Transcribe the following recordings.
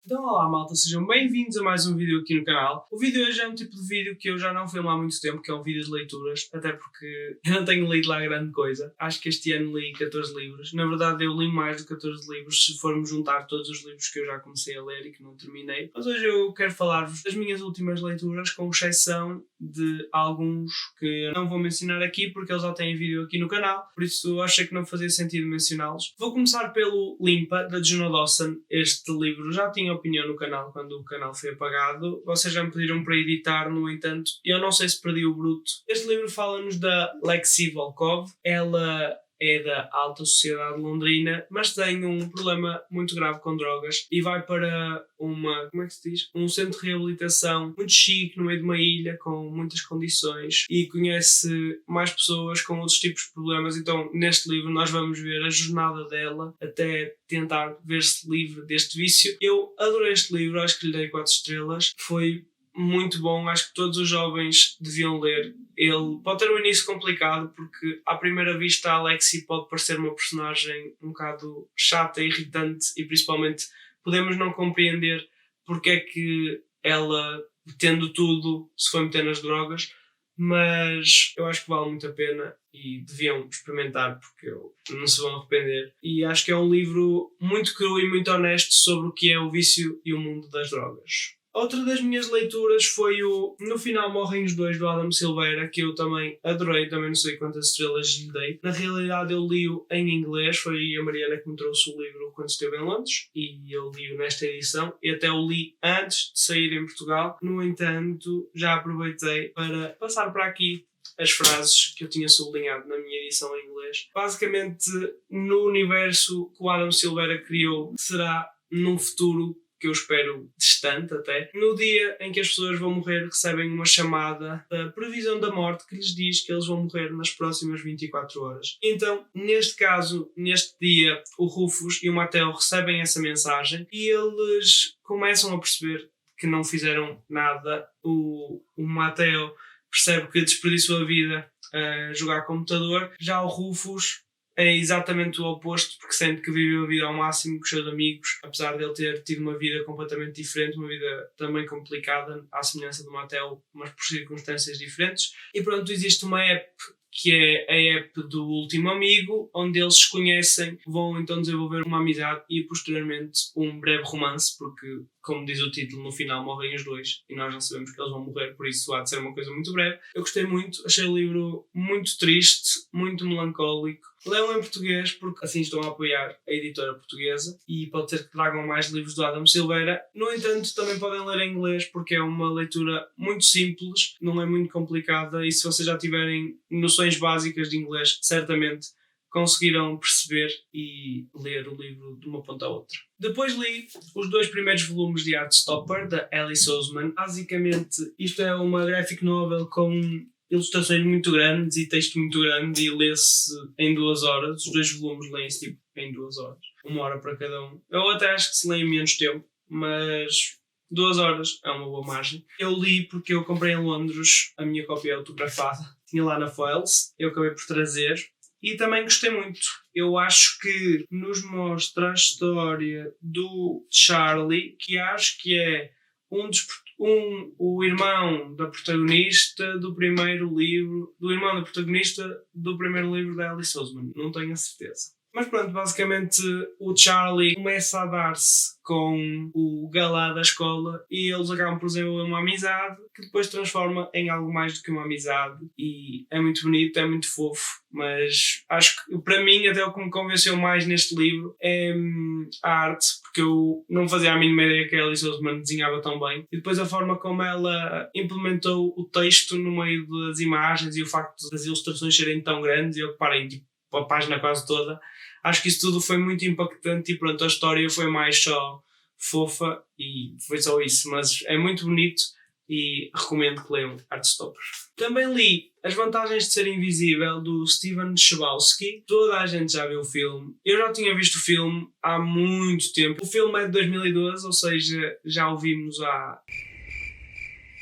Então olá malta, sejam bem-vindos a mais um vídeo aqui no canal. O vídeo hoje é um tipo de vídeo que eu já não filmo há muito tempo, que é um vídeo de leituras, até porque eu não tenho lido lá grande coisa. Acho que este ano li 14 livros. Na verdade eu li mais de 14 livros, se formos juntar todos os livros que eu já comecei a ler e que não terminei. Mas hoje eu quero falar-vos das minhas últimas leituras, com exceção de alguns que eu não vou mencionar aqui porque eles já têm vídeo aqui no canal, por isso eu achei que não fazia sentido mencioná-los. Vou começar pelo Limpa, da Juno Dawson. Este livro já tinha opinião no canal quando o canal foi apagado. Vocês já me pediram para editar, no entanto, eu não sei se perdi o bruto. Este livro fala-nos da Lexi Volkov. Ela é da alta sociedade londrina, mas tem um problema muito grave com drogas e vai para um centro de reabilitação muito chique, no meio de uma ilha, com muitas condições, e conhece mais pessoas com outros tipos de problemas. Então, neste livro nós vamos ver a jornada dela até tentar ver-se livre deste vício. Eu adorei este livro, acho que lhe dei 4 estrelas. Foi muito bom, acho que todos os jovens deviam ler. Ele pode ter um início complicado porque à primeira vista a Alexi pode parecer uma personagem um bocado chata, irritante, e principalmente podemos não compreender porque é que ela, tendo tudo, se foi meter nas drogas, mas eu acho que vale muito a pena e deviam experimentar porque não se vão arrepender. E acho que é um livro muito cru e muito honesto sobre o que é o vício e o mundo das drogas. Outra das minhas leituras foi o No Final Morrem os Dois, do Adam Silveira, que eu também adorei, também não sei quantas estrelas lhe dei. Na realidade eu li-o em inglês, foi a Mariana que me trouxe o livro quando esteve em Londres, e eu li-o nesta edição, e até o li antes de sair em Portugal. No entanto, já aproveitei para passar para aqui as frases que eu tinha sublinhado na minha edição em inglês. Basicamente, no universo que o Adam Silveira criou, será num futuro que eu espero distante até, no dia em que as pessoas vão morrer, recebem uma chamada da previsão da morte que lhes diz que eles vão morrer nas próximas 24 horas. Então, neste caso, neste dia, o Rufus e o Mateo recebem essa mensagem e eles começam a perceber que não fizeram nada. O Mateo percebe que desperdiçou a vida a jogar computador, já o Rufus é exatamente o oposto, porque sente que viveu a vida ao máximo com os seus amigos, apesar de ele ter tido uma vida completamente diferente, uma vida também complicada, à semelhança do Mateo, mas por circunstâncias diferentes. E pronto, existe uma app que é a app do último amigo, onde eles se conhecem, vão então desenvolver uma amizade e posteriormente um breve romance, porque, como diz o título, no final morrem os dois e nós não sabemos que eles vão morrer, por isso há de ser uma coisa muito breve. Eu gostei muito, achei o livro muito triste, muito melancólico. Leiam em português porque assim estão a apoiar a editora portuguesa e pode ser que tragam mais livros do Adam Silveira. No entanto, também podem ler em inglês porque é uma leitura muito simples, não é muito complicada, e se vocês já tiverem noções básicas de inglês, certamente conseguirão perceber e ler o livro de uma ponta à outra. Depois li os 2 primeiros volumes de Heartstopper, da Alice Oseman. Basicamente, isto é uma graphic novel com ilustrações muito grandes e texto muito grande e lê-se em 2 horas. Os 2 volumes leem-se tipo em 2 horas. 1 hora para cada um. Eu até acho que se lê em menos tempo, mas 2 horas é uma boa margem. Eu li porque eu comprei em Londres a minha cópia autografada. Tinha lá na Foyles, eu acabei por trazer. E também gostei muito. Eu acho que nos mostra a história do Charlie, que acho que é o irmão da protagonista do primeiro livro, da Alice Oseman. Não tenho a certeza. Mas pronto, basicamente o Charlie começa a dar-se com o galã da escola e eles acabam por desenvolver uma amizade que depois se transforma em algo mais do que uma amizade, e é muito bonito, é muito fofo, mas acho que para mim até o que me convenceu mais neste livro é a arte, porque eu não fazia a mínima ideia que a Alice Oseman desenhava tão bem, e depois a forma como ela implementou o texto no meio das imagens e o facto das ilustrações serem tão grandes e ocuparem tipo a página quase toda. Acho que isso tudo foi muito impactante e pronto, a história foi mais só fofa e foi só isso, mas é muito bonito e recomendo que leiam Heartstopper. Também li As Vantagens de Ser Invisível, do Steven Chbosky. Toda a gente já viu o filme. Eu já tinha visto o filme há muito tempo. O filme é de 2012, ou seja, já o vimos há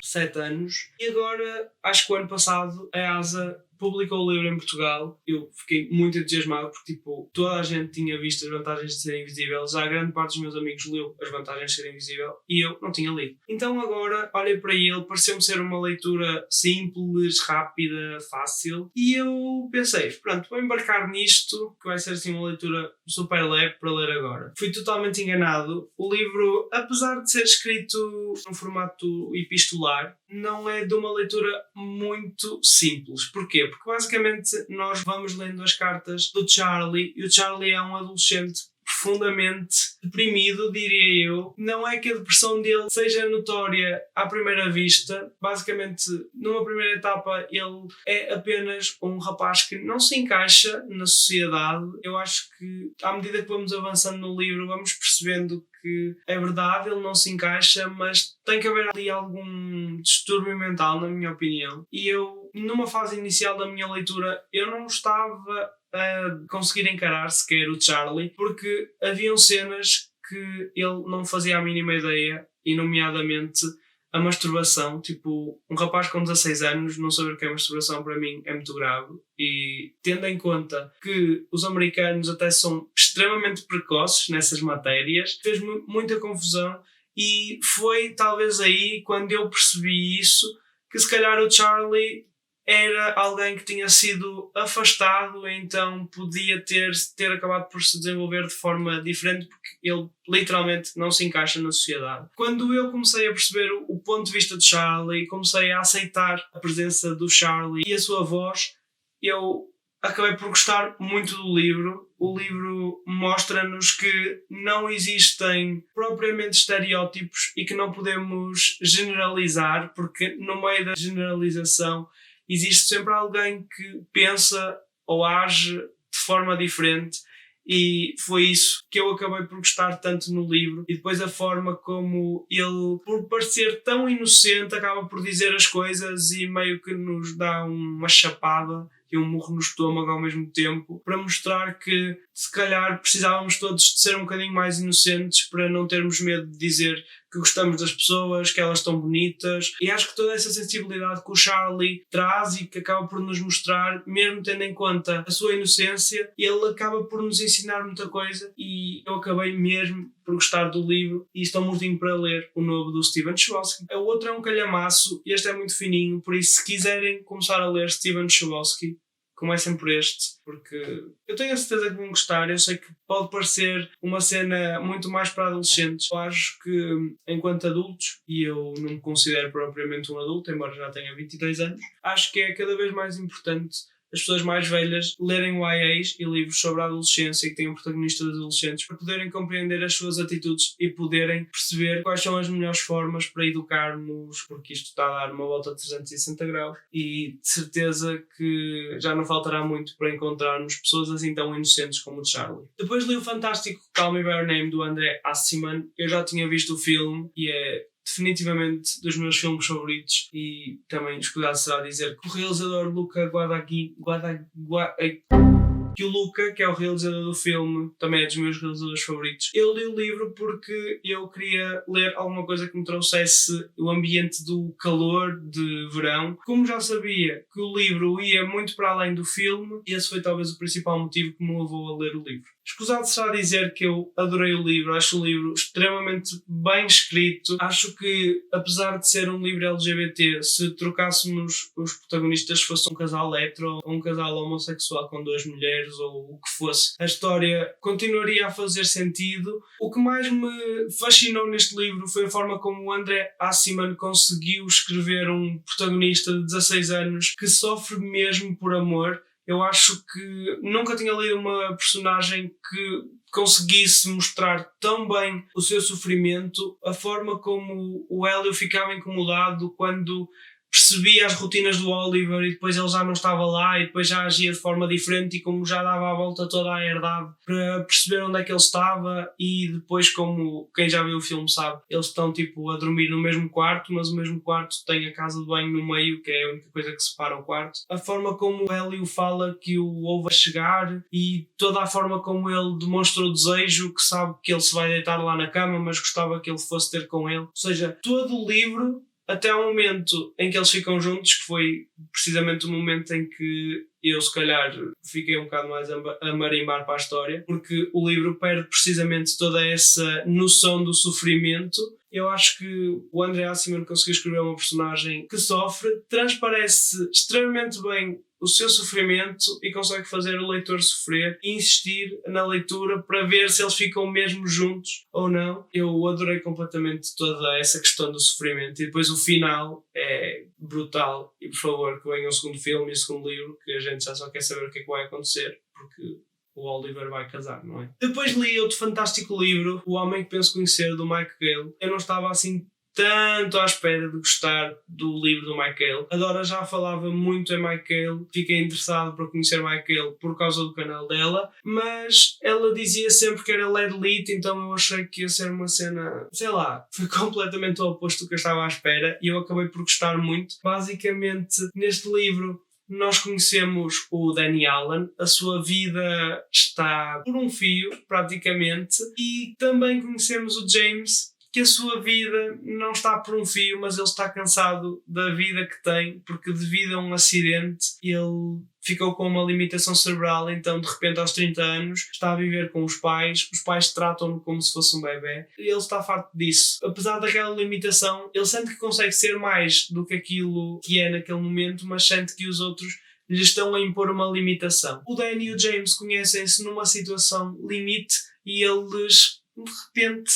7 anos. E agora, acho que o ano passado, a Asa publicou o livro em Portugal, eu fiquei muito entusiasmado porque tipo, toda a gente tinha visto as vantagens de ser invisível, já a grande parte dos meus amigos leu as vantagens de ser invisível e eu não tinha lido. Então agora olhei para ele, pareceu-me ser uma leitura simples, rápida, fácil e eu pensei, pronto, vou embarcar nisto, que vai ser assim uma leitura super leve para ler agora. Fui totalmente enganado. O livro, apesar de ser escrito num formato epistolar, não é de uma leitura muito simples. Porquê? Porque basicamente nós vamos lendo as cartas do Charlie e o Charlie é um adolescente profundamente deprimido, diria eu. Não é que a depressão dele seja notória à primeira vista. Basicamente, numa primeira etapa, ele é apenas um rapaz que não se encaixa na sociedade. Eu acho que, à medida que vamos avançando no livro, vamos percebendo que é verdade, ele não se encaixa, mas tem que haver ali algum distúrbio mental, na minha opinião. E eu, numa fase inicial da minha leitura, eu não estava a conseguir encarar sequer o Charlie, porque haviam cenas que ele não fazia a mínima ideia, e nomeadamente a masturbação. Tipo, um rapaz com 16 anos não saber o que é masturbação para mim é muito grave, e tendo em conta que os americanos até são extremamente precoces nessas matérias, fez-me muita confusão. E foi talvez aí, quando eu percebi isso, que se calhar o Charlie era alguém que tinha sido afastado, então podia ter acabado por se desenvolver de forma diferente, porque ele literalmente não se encaixa na sociedade. Quando eu comecei a perceber o ponto de vista de Charlie, comecei a aceitar a presença do Charlie e a sua voz, eu acabei por gostar muito do livro. O livro mostra-nos que não existem propriamente estereótipos e que não podemos generalizar, porque no meio da generalização existe sempre alguém que pensa ou age de forma diferente, e foi isso que eu acabei por gostar tanto no livro. E depois a forma como ele, por parecer tão inocente, acaba por dizer as coisas e meio que nos dá uma chapada e um murro no estômago ao mesmo tempo, para mostrar que se calhar precisávamos todos de ser um bocadinho mais inocentes, para não termos medo de dizer que gostamos das pessoas, que elas estão bonitas. E acho que toda essa sensibilidade que o Charlie traz e que acaba por nos mostrar, mesmo tendo em conta a sua inocência, ele acaba por nos ensinar muita coisa, e eu acabei mesmo por gostar do livro e estou mortinho para ler o novo do Stephen Chbosky. O outro é um calhamaço, este é muito fininho, por isso se quiserem começar a ler Stephen Chbosky, comecem por este, porque eu tenho a certeza que vão gostar. Eu sei que pode parecer uma cena muito mais para adolescentes. Eu acho que, enquanto adultos, e eu não me considero propriamente um adulto, embora já tenha 23 anos, acho que é cada vez mais importante as pessoas mais velhas lerem YAs e livros sobre a adolescência que tenham protagonistas adolescentes, para poderem compreender as suas atitudes e poderem perceber quais são as melhores formas para educarmos, porque isto está a dar uma volta de 360 graus, e de certeza que já não faltará muito para encontrarmos pessoas assim tão inocentes como o Charlie. Depois li o fantástico Call Me By Your Name, do André Aciman. Eu já tinha visto o filme e é definitivamente dos meus filmes favoritos, e também escusado será dizer que o realizador Luca que o Luca, que é o realizador do filme, também é dos meus realizadores favoritos. Eu li o livro porque eu queria ler alguma coisa que me trouxesse o ambiente do calor de verão. Como já sabia que o livro ia muito para além do filme, esse foi talvez o principal motivo que me levou a ler o livro. Escusado será dizer que eu adorei o livro, acho o livro extremamente bem escrito. Acho que, apesar de ser um livro LGBT, se trocássemos os protagonistas, fosse um casal hétero ou um casal homossexual com duas mulheres ou o que fosse, a história continuaria a fazer sentido. O que mais me fascinou neste livro foi a forma como o André Aciman conseguiu escrever um protagonista de 16 anos que sofre mesmo por amor. Eu acho que nunca tinha lido uma personagem que conseguisse mostrar tão bem o seu sofrimento, a forma como o Hélio ficava incomodado quando percebia as rotinas do Oliver e depois ele já não estava lá e depois já agia de forma diferente, e como já dava a volta toda a herdade para perceber onde é que ele estava, e depois, como quem já viu o filme sabe, eles estão tipo a dormir no mesmo quarto, mas o mesmo quarto tem a casa de banho no meio, que é a única coisa que separa o quarto. A forma como o Hélio fala que o ouve a chegar, e toda a forma como ele demonstra o desejo, que sabe que ele se vai deitar lá na cama mas gostava que ele fosse ter com ele. Ou seja, todo o livro até ao momento em que eles ficam juntos, que foi precisamente o momento em que eu, se calhar, fiquei um bocado mais a marimbar para a história, porque o livro perde precisamente toda essa noção do sofrimento. Eu acho que o André Aciman conseguiu escrever uma personagem que sofre, transparece extremamente bem o seu sofrimento e consegue fazer o leitor sofrer e insistir na leitura para ver se eles ficam mesmo juntos ou não. Eu adorei completamente toda essa questão do sofrimento, e depois o final é brutal. E por favor, que venha o segundo filme e o segundo livro, que a gente já só quer saber o que é que vai acontecer, porque o Oliver vai casar, não é? Depois li outro fantástico livro, O Homem que Penso Conhecer, do Mike Gale. Eu não estava assim tanto à espera de gostar do livro do Mike Gale. A Dora já falava muito em Mike Gale, fiquei interessado para conhecer Mike Gale por causa do canal dela, mas ela dizia sempre que era LED lit, então eu achei que ia ser uma cena, sei lá, foi completamente o oposto do que eu estava à espera e eu acabei por gostar muito. Basicamente, neste livro nós conhecemos o Danny Allen, a sua vida está por um fio, praticamente, e também conhecemos o James, que a sua vida não está por um fio, mas ele está cansado da vida que tem, porque devido a um acidente ele ficou com uma limitação cerebral, então de repente aos 30 anos está a viver com os pais tratam-no como se fosse um bebê e ele está farto disso. Apesar daquela limitação, ele sente que consegue ser mais do que aquilo que é naquele momento, mas sente que os outros lhe estão a impor uma limitação. O Danny e o James conhecem-se numa situação limite e eles de repente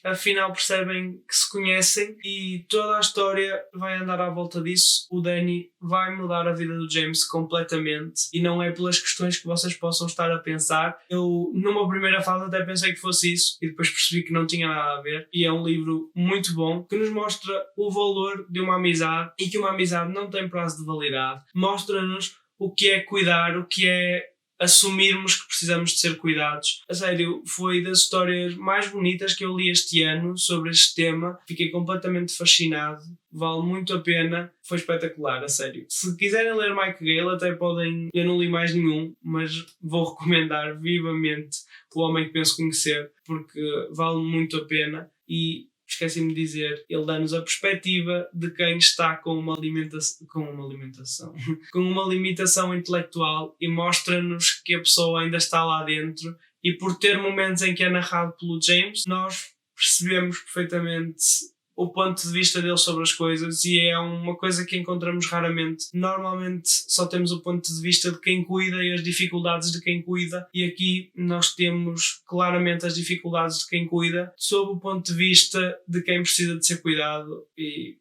afinal percebem que se conhecem e toda a história vai andar à volta disso. O Danny vai mudar a vida do James completamente e não é pelas questões que vocês possam estar a pensar. Eu numa primeira fase até pensei que fosse isso e depois percebi que não tinha nada a ver, e é um livro muito bom que nos mostra o valor de uma amizade e que uma amizade não tem prazo de validade. Mostra-nos o que é cuidar, o que é assumirmos que precisamos de ser cuidados. A sério, foi das histórias mais bonitas que eu li este ano sobre este tema. Fiquei completamente fascinado. Vale muito a pena. Foi espetacular, a sério. Se quiserem ler Mike Gale, até podem... Eu não li mais nenhum, mas vou recomendar vivamente O Homem que Penso Conhecer, porque vale muito a pena. E esqueci-me de dizer, ele dá-nos a perspectiva de quem está com uma limitação intelectual e mostra-nos que a pessoa ainda está lá dentro, e por ter momentos em que é narrado pelo James, nós percebemos perfeitamente o ponto de vista dele sobre as coisas, e é uma coisa que encontramos raramente. Normalmente só temos o ponto de vista de quem cuida e as dificuldades de quem cuida, e aqui nós temos claramente as dificuldades de quem cuida sob o ponto de vista de quem precisa de ser cuidado, e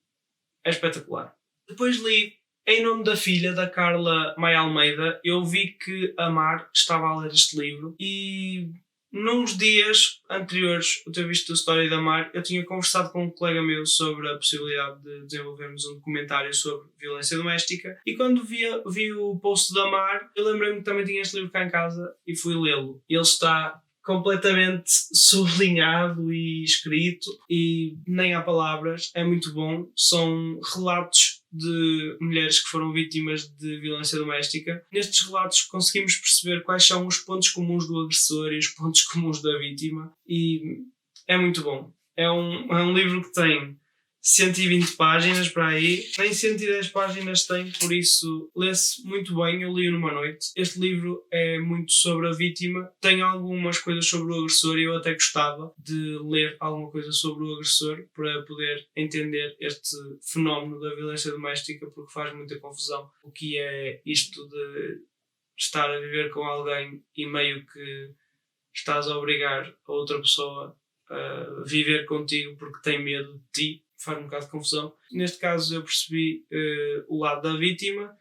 é espetacular. Depois li Em Nome da Filha, da Carla Maia Almeida. Eu vi que a Mar estava a ler este livro e nos dias anteriores a ter visto a história da Mar, eu tinha conversado com um colega meu sobre a possibilidade de desenvolvermos um documentário sobre violência doméstica, e quando vi o post da Mar, eu lembrei-me que também tinha este livro cá em casa e fui lê-lo. Ele está completamente sublinhado e escrito e nem há palavras, é muito bom. São relatos de mulheres que foram vítimas de violência doméstica. Nestes relatos conseguimos perceber quais são os pontos comuns do agressor e os pontos comuns da vítima, e é muito bom. É um livro que tem 120 páginas para aí, nem 110 páginas tem, por isso lê-se muito bem. Eu li-o numa noite. Este livro é muito sobre a vítima, tem algumas coisas sobre o agressor e eu até gostava de ler alguma coisa sobre o agressor para poder entender este fenómeno da violência doméstica, porque faz muita confusão o que é isto de estar a viver com alguém e meio que estás a obrigar a outra pessoa a viver contigo porque tem medo de ti. Faz um bocado de confusão. Neste caso eu percebi o lado da vítima,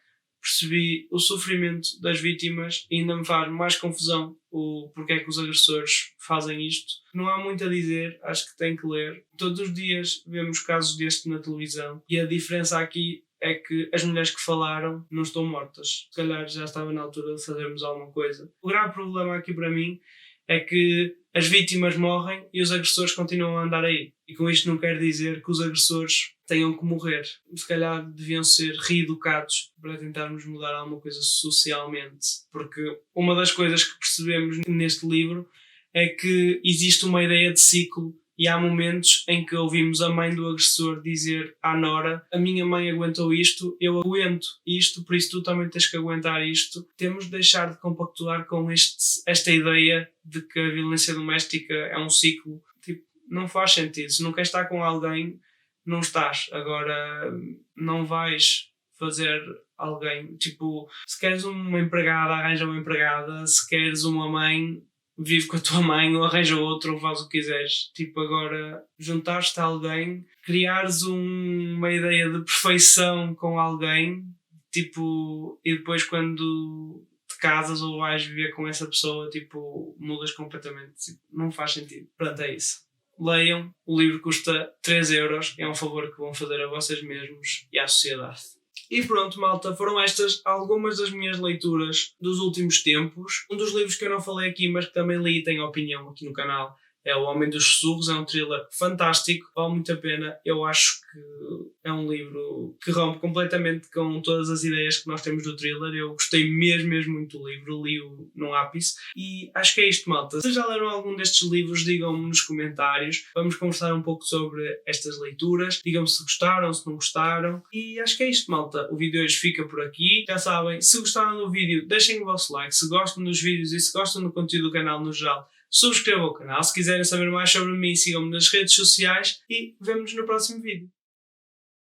percebi o sofrimento das vítimas e ainda me faz mais confusão o porquê é que os agressores fazem isto. Não há muito a dizer, acho que tem que ler. Todos os dias vemos casos deste na televisão e a diferença aqui é que as mulheres que falaram não estão mortas. Se calhar já estava na altura de fazermos alguma coisa. O grave problema aqui para mim é que as vítimas morrem e os agressores continuam a andar aí. E com isto não quer dizer que os agressores tenham que morrer. Se calhar deviam ser reeducados para tentarmos mudar alguma coisa socialmente. Porque uma das coisas que percebemos neste livro é que existe uma ideia de ciclo E há momentos em que ouvimos a mãe do agressor dizer à nora: a minha mãe aguentou isto, eu aguento isto, por isso tu também tens que aguentar isto. Temos de deixar de compactuar com esta ideia de que a violência doméstica é um ciclo. Tipo, não faz sentido. Se não queres estar com alguém, não estás. Agora, não vais fazer alguém, tipo, se queres uma empregada, arranja uma empregada. Se queres uma mãe, vive com a tua mãe, ou arranja outra, ou faz o que quiseres. Tipo, agora, juntar-te a alguém, criares uma ideia de perfeição com alguém, tipo, e depois quando te casas ou vais viver com essa pessoa, tipo, mudas completamente. Tipo, não faz sentido. Pronto, é isso. Leiam, o livro custa 3€, é um favor que vão fazer a vocês mesmos e à sociedade. E pronto, malta, foram estas algumas das minhas leituras dos últimos tempos. Um dos livros que eu não falei aqui, mas que também li e tenho opinião aqui no canal, é O Homem dos Sussurros. É um thriller fantástico, vale muito a pena. Eu acho que é um livro que rompe completamente com todas as ideias que nós temos do thriller. Eu gostei mesmo muito do livro, li-o num ápice. E acho que é isto, malta. Se já leram algum destes livros, digam-me nos comentários. Vamos conversar um pouco sobre estas leituras. Digam-me se gostaram, se não gostaram. E acho que é isto, malta. O vídeo hoje fica por aqui. Já sabem, se gostaram do vídeo, deixem o vosso like. Se gostam dos vídeos e se gostam do conteúdo do canal no geral, subscrevam o canal. Se quiserem saber mais sobre mim, sigam-me nas redes sociais e vemo-nos no próximo vídeo.